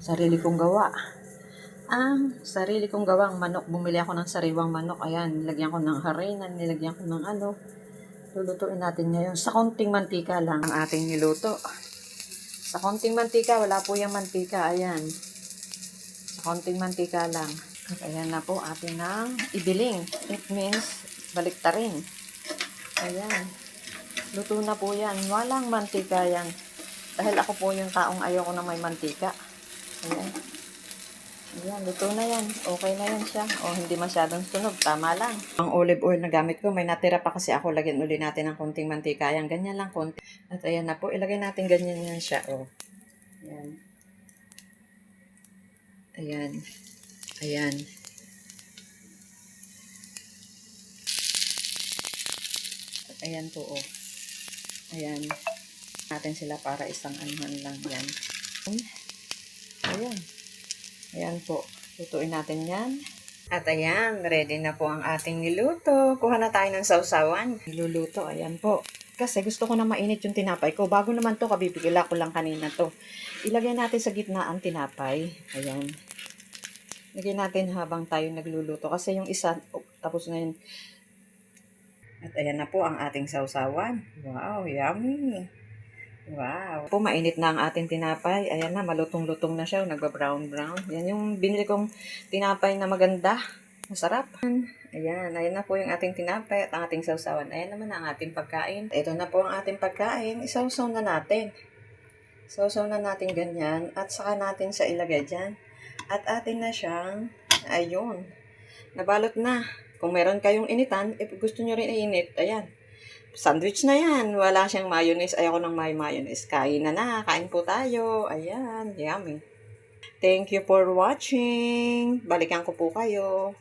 Sarili kong gawa. Ang sarili kong gawang manok. Bumili ako ng sariwang manok. Ayan, nilagyan ko ng harina, nilagyan ko ng ano. Lulutuin natin ngayon. Sa konting mantika lang ang ating niluto. Sa konting mantika, wala po yung mantika. Ayan. Sa konting mantika lang. At ayan na po ating nang ibiling. It means baliktarin. Ayan. Luto na po yan. Walang mantika yan. Dahil ako po yung taong ayoko na may mantika. Ayan. Ayan, luto na yan. Okay na yan siya. O, hindi masyadong sunog. Tama lang. Ang olive oil na gamit ko, may natira pa kasi ako. Lagyan uli natin ng konting mantika. Ayan, ganyan lang konti. At ayan na po. Ilagay natin ganyan yan siya. O. Ayan. Ayan. Ayan. At ayan po, o. Ayan. Natin sila para isang anuhan lang yan. Ayan. Ayan po. Lutuin natin yan. At ayan, ready na po ang ating niluto. Kuha na tayo ng sausawan. Niluluto, ayan po. Kasi gusto ko na mainit yung tinapay ko. Bago naman to, kabibigila ko lang kanina to. Ilagay natin sa gitna ang tinapay. Ayan. Lagyan natin habang tayo nagluluto. Kasi yung isa, tapos na yun. At ayan na po ang ating sausawan. Wow, yummy. Wow. Po, mainit na ang ating tinapay. Ayan na, malutong-lutong na siya. Nagba-brown-brown. Yan yung binili kong tinapay na maganda. Masarap. Ayan, ayan na po yung ating tinapay at ang ating sausawan. Ayan naman ang ating pagkain. Ito na po ang ating pagkain. Isawsaw na natin. Sausaw na natin ganyan. At saka natin sa ilagay dyan. At atin na siyang, ayun, nabalot na. Kung meron kayong initan, if gusto nyo rin iinit, ayan. Sandwich na yan. Wala siyang mayonnaise. Ayoko ng may mayonnaise. Kain na. Kain po tayo. Ayan. Yummy. Thank you for watching. Balikan ko po kayo.